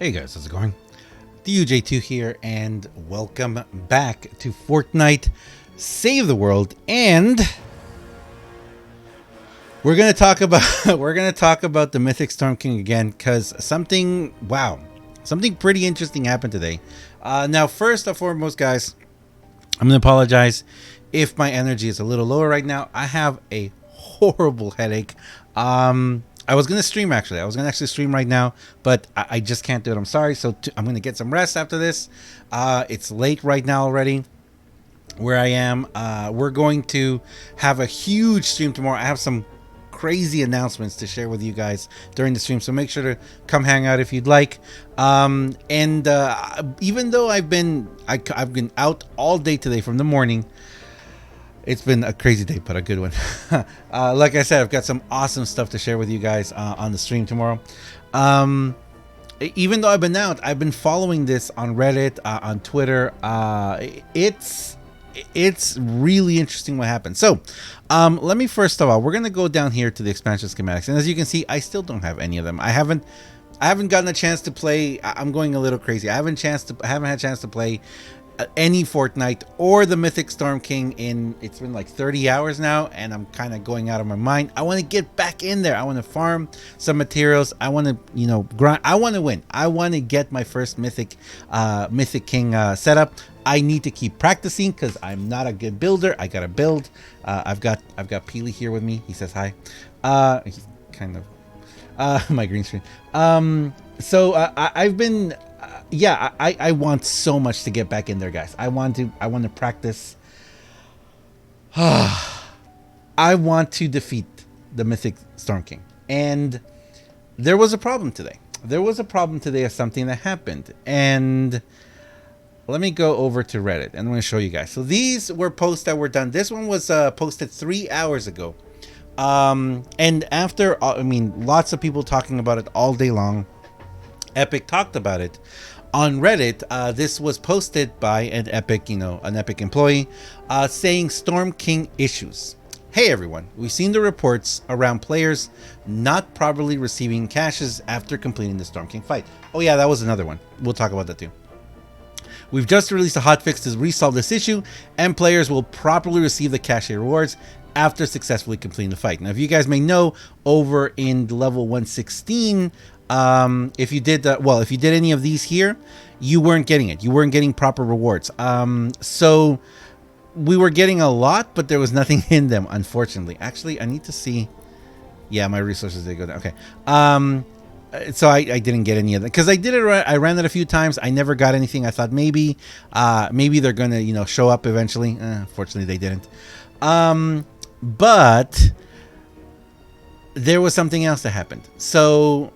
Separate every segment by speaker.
Speaker 1: Hey guys, how's it going? DUJ2 here, and welcome back to Fortnite Save the World. And we're gonna talk about the Mythic Storm King again, because something pretty interesting happened today. Now, first and foremost, guys, I'm gonna apologize if my energy is a little lower right now. I have a horrible headache. I was gonna stream actually. I was gonna actually stream right now, but I just can't do it. I'm sorry. So I'm gonna get some rest after this. It's late right now already where I am. We're going to have a huge stream tomorrow. I have some crazy announcements to share with you guys during the stream, so make sure to come hang out if you'd like. Even though I've been out all day today from the morning. It's been a crazy day, but a good one. Like I said, I've got some awesome stuff to share with you guys on the stream tomorrow. Even though I've been out, I've been following this on Reddit, on Twitter. It's really interesting what happened. So let me first of all, we're gonna go down here to the expansion schematics, and as you can see, I still don't have any of them. I haven't gotten a chance to play. I'm going a little crazy. I haven't had a chance to play any Fortnite or the Mythic Storm King it's been like 30 hours now, and I'm kind of going out of my mind. I want to get back in there. I want to farm some materials. I want to grind. I want to win. I want to get my first Mythic King setup. I need to keep practicing because I'm not a good builder. I gotta build. I've got Peely here with me. He says hi. He's kind of my green screen. I've been I want so much to get back in there, guys. I want to practice. I want to defeat the Mythic Storm King. And there was a problem today. Of something that happened. And let me go over to Reddit and I'm going to show you guys. So these were posts that were done. This one was posted 3 hours ago. And after, lots of people talking about it all day long. Epic talked about it on Reddit. This was posted by an Epic employee, saying Storm King issues. Hey everyone, we've seen the reports around players not properly receiving caches after completing the Storm King fight. Oh yeah, that was another one. We'll talk about that too. We've just released a hotfix to resolve this issue, and players will properly receive the cache rewards after successfully completing the fight. Now, if you guys may know, over in level 116, if you did any of these here, you weren't getting it. You weren't getting proper rewards. So we were getting a lot, but there was nothing in them, unfortunately. Actually, I need to see. Yeah, my resources did go down. Okay. So I didn't get any of that because I did it. I ran it a few times. I never got anything. I thought maybe they're gonna show up eventually. Fortunately, they didn't. But there was something else that happened. So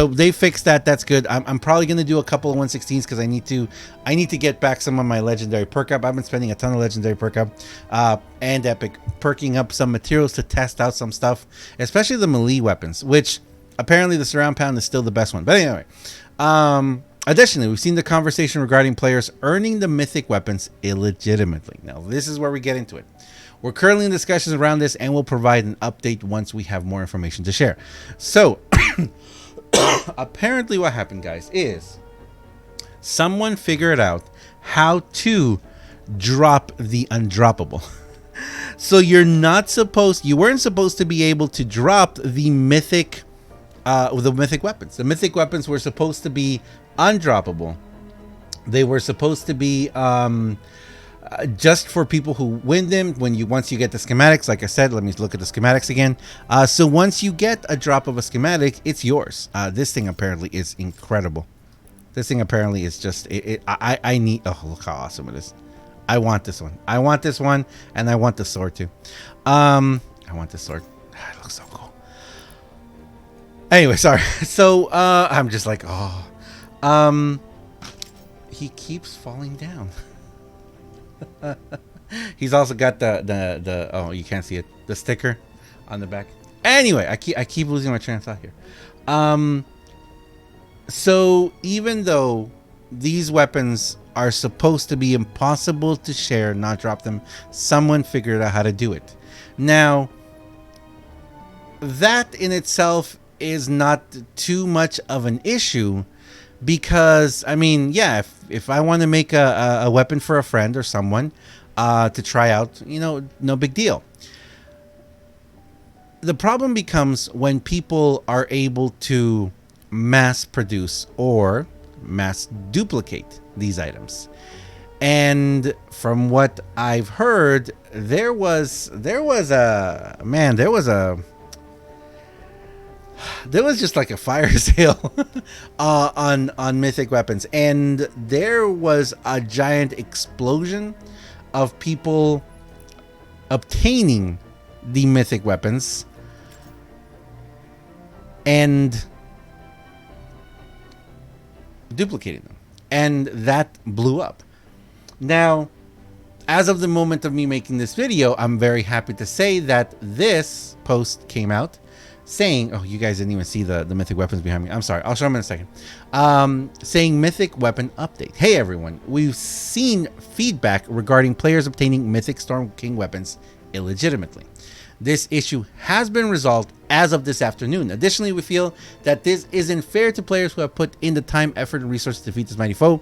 Speaker 1: they fixed that. That's good. I'm probably going to do a couple of 116s because I need to get back some of my legendary perk up. I've been spending a ton of legendary perk up and Epic perking up some materials to test out some stuff, especially the melee weapons, which apparently the surround pound is still the best one. But anyway, additionally, we've seen the conversation regarding players earning the mythic weapons illegitimately. Now, this is where we get into it. We're currently in discussions around this, and we'll provide an update once we have more information to share. So apparently what happened, guys, is someone figured out how to drop the undroppable. So you weren't supposed to be able to drop the mythic weapons. The mythic weapons were supposed to be undroppable. They were supposed to be just for people who win them once you get the schematics. Like I said, let me look at the schematics again. So once you get a drop of a schematic, it's yours. This thing apparently is incredible. This thing apparently is just I need. Oh, look how awesome it is. I want this one. And I want the sword too. I want the sword. It looks so cool. Anyway, sorry. So I'm just like, he keeps falling down. He's also got the oh, you can't see it, the sticker on the back. Anyway, I keep losing my train of thought here. So even though these weapons are supposed to be impossible to share, not drop them, someone figured out how to do it. Now, that in itself is not too much of an issue Because I mean, yeah, if I want to make a weapon for a friend or someone to try out, no big deal. The problem becomes when people are able to mass produce or mass duplicate these items. And from what I've heard, there was just like a fire sale on Mythic Weapons, and there was a giant explosion of people obtaining the Mythic Weapons and duplicating them, and that blew up. Now, as of the moment of me making this video, I'm very happy to say that this post came out saying, oh, you guys didn't even see the Mythic Weapons behind me. I'm sorry. I'll show them in a second. Saying Mythic Weapon Update. Hey, everyone. We've seen feedback regarding players obtaining Mythic Storm King weapons illegitimately. This issue has been resolved as of this afternoon. Additionally, we feel that this isn't fair to players who have put in the time, effort, and resources to defeat this mighty foe.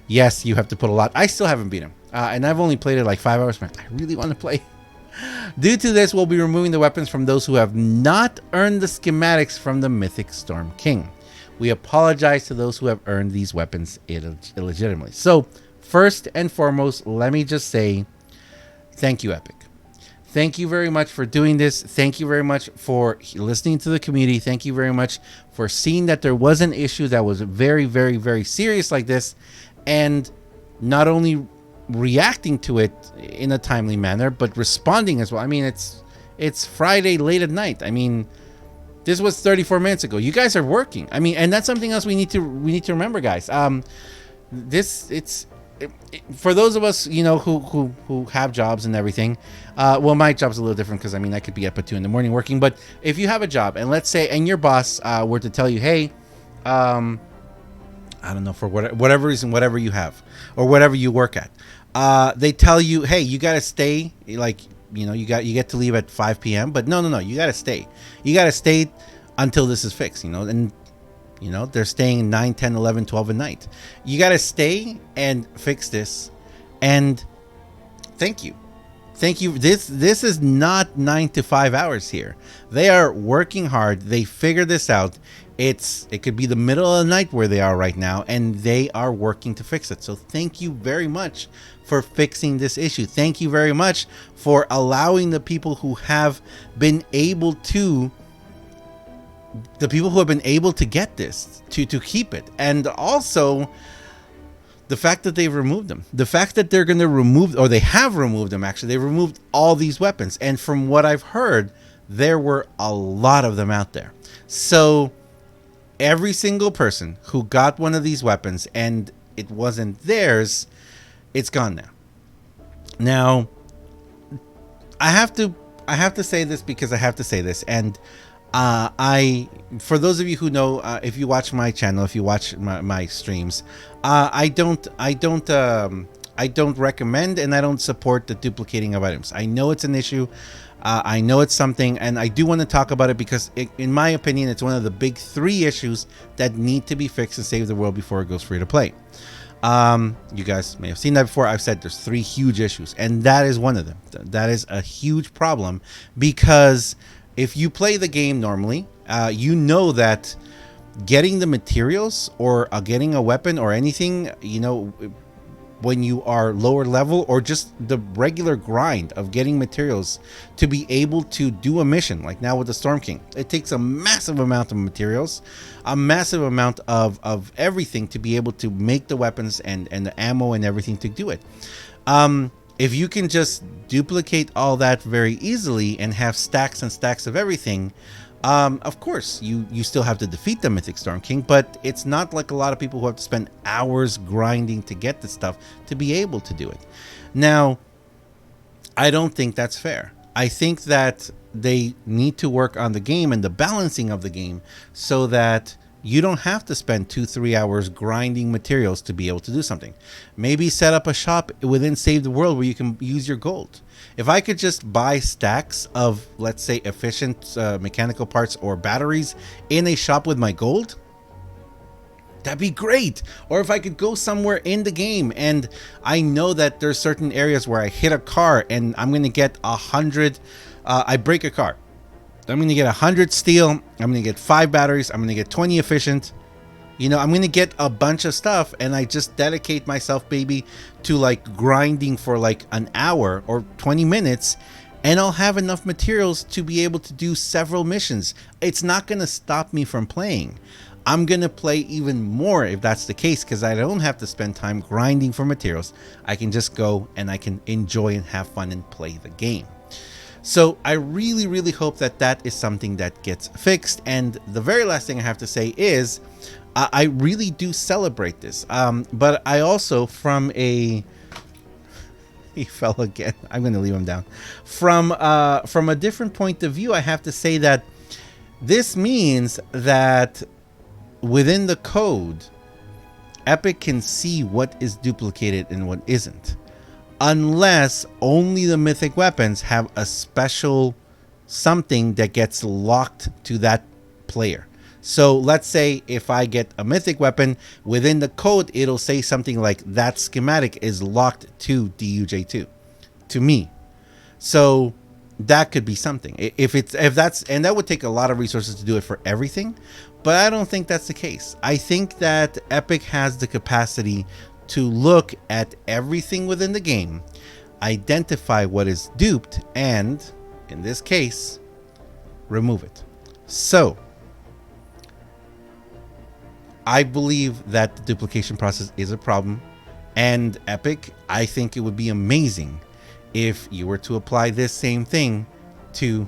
Speaker 1: Yes, you have to put a lot. I still haven't beat him. And I've only played it like 5 hours. Man, I really want to play. Due to this, we'll be removing the weapons from those who have not earned the schematics from the Mythic Storm King. We apologize to those who have earned these weapons illegitimately. So, first and foremost, let me just say thank you, Epic. Thank you very much for doing this. Thank you very much for listening to the community. Thank you very much for seeing that there was an issue that was very, very, very serious like this, and not only reacting to it in a timely manner, but responding as well. I mean, it's Friday late at night. I mean, this was 34 minutes ago. You guys are working. I mean, and that's something else we need to remember, guys. For those of us, who have jobs and everything. Well, my job's a little different because I mean, I could be up at 2 in the morning working. But if you have a job, and let's say, and your boss were to tell you, hey, I don't know, for whatever reason, whatever you have or whatever you work at, they tell you, hey, you got to stay, like, you get to leave at 5 p.m. But no, you got to stay. You got to stay until this is fixed, and they're staying 9, 10, 11, 12 at night. You got to stay and fix this. And thank you. This is not 9 to 5 hours here. They are working hard. They figured this out. It could be the middle of the night where they are right now, and they are working to fix it. So thank you very much for fixing this issue. Thank you very much for allowing the people who have been able to get this to keep it. And also the fact that they've removed them, the fact that they're going to remove, or they have removed them, actually, they removed all these weapons. And from what I've heard, there were a lot of them out there. So every single person who got one of these weapons and it wasn't theirs, it's gone now. Now, I have to say this because I have to say this. And for those of you who know, if you watch my channel, if you watch my streams, I don't recommend and I don't support the duplicating of items. I know it's an issue. I know it's something, and I do want to talk about it because, in my opinion, it's one of the big 3 issues that need to be fixed and save the world before it goes free to play. You guys may have seen that before. I've said there's 3 huge issues, and that is one of them. That is a huge problem, because if you play the game normally, you know that getting the materials or getting a weapon or anything, when you are lower level, or just the regular grind of getting materials to be able to do a mission, like now with the Storm King, it takes a massive amount of materials, a massive amount of everything to be able to make the weapons and the ammo and everything to do it. If you can just duplicate all that very easily and have stacks and stacks of everything, of course, you still have to defeat the Mythic Storm King, but it's not like a lot of people who have to spend hours grinding to get the stuff to be able to do it. Now, I don't think that's fair. I think that they need to work on the game and the balancing of the game so that you don't have to spend 2-3 hours grinding materials to be able to do something. Maybe set up a shop within Save the World where you can use your gold. If I could just buy stacks of, let's say, efficient mechanical parts or batteries in a shop with my gold, That'd be great. Or if I could go somewhere in the game and I know that there's certain areas where I hit a car and I'm going to get 100, I break a car. I'm going to get 100 steel. I'm going to get 5 batteries. I'm going to get 20 efficient. You know, I'm going to get a bunch of stuff, and I just dedicate myself, baby, to like grinding for like an hour or 20 minutes, and I'll have enough materials to be able to do several missions. It's not going to stop me from playing. I'm going to play even more if that's the case, because I don't have to spend time grinding for materials. I can just go and I can enjoy and have fun and play the game. So I really, really hope that that is something that gets fixed. And the very last thing I have to say is I really do celebrate this. But I also, from a... He fell again. I'm going to leave him down. From a different point of view, I have to say that this means that within the code, Epic can see what is duplicated and what isn't. Unless only the Mythic Weapons have a special something that gets locked to that player. So let's say if I get a Mythic Weapon, within the code, it'll say something like that schematic is locked to DUJ2, to me. So that could be something. If that's, and that would take a lot of resources to do it for everything, but I don't think that's the case. I think that Epic has the capacity to look at everything within the game, identify what is duped, and in this case, remove it. So I believe that the duplication process is a problem, and Epic, I think it would be amazing if you were to apply this same thing to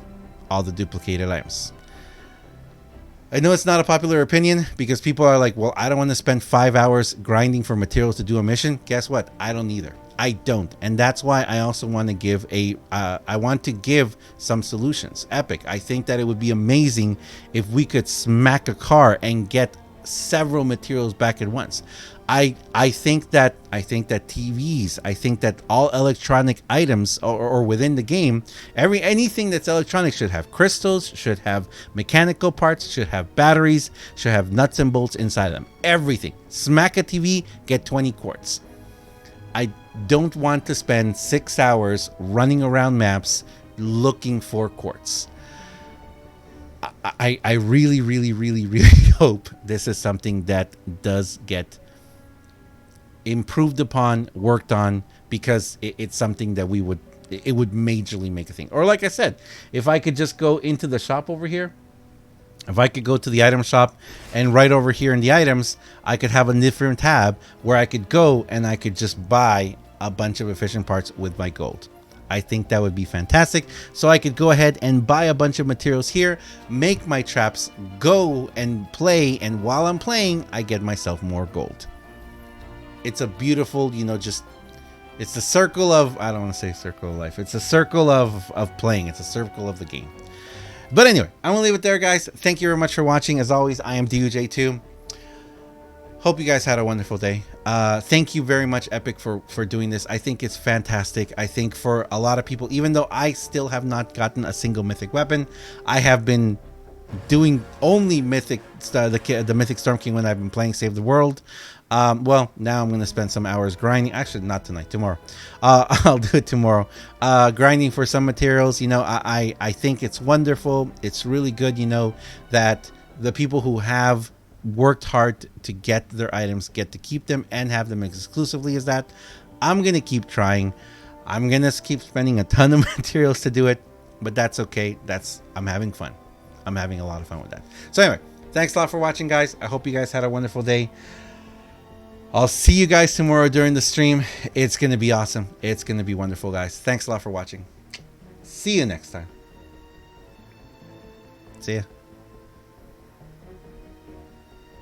Speaker 1: all the duplicated items. I know it's not a popular opinion because people are like, well, I don't want to spend 5 hours grinding for materials to do a mission. Guess what? I don't either. I don't. And that's why I also want to give I want to give some solutions. Epic, I think that it would be amazing if we could smack a car and get several materials back at once. I think that TVs, I think that all electronic items or within the game, anything that's electronic should have crystals, should have mechanical parts, should have batteries, should have nuts and bolts inside of them. Everything. Smack a TV, get 20 quartz. I don't want to spend 6 hours running around maps looking for quartz. I really, really, really, really hope this is something that does get improved upon, worked on, because it's something that it would majorly make a thing. Or like I said, if I could just go into the shop over here, if I could go to the item shop and right over here in the items, I could have a different tab where I could go and I could just buy a bunch of efficient parts with my gold. I think that would be fantastic. So I could go ahead and buy a bunch of materials here, make my traps, go and play, and while I'm playing, I get myself more gold. It's a beautiful, it's the circle of, I don't want to say circle of life. It's a circle of playing. It's a circle of the game. But anyway, I'm going to leave it there, guys. Thank you very much for watching. As always, I am DUJ2. Hope you guys had a wonderful day. Thank you very much, Epic, for doing this. I think it's fantastic. I think for a lot of people, even though I still have not gotten a single Mythic Weapon, I have been doing only Mythic, the Mythic Storm King when I've been playing Save the World. Well, now I'm going to spend some hours grinding. Actually, not tonight, tomorrow. I'll do it tomorrow. Grinding for some materials. I think it's wonderful. It's really good, that the people who have worked hard to get their items get to keep them and have them exclusively as that. I'm going to keep trying. I'm going to keep spending a ton of materials to do it, but that's okay. I'm having fun. I'm having a lot of fun with that. So anyway, thanks a lot for watching, guys. I hope you guys had a wonderful day. I'll see you guys tomorrow during the stream. It's going to be awesome. It's going to be wonderful, guys. Thanks a lot for watching. See you next time. See ya.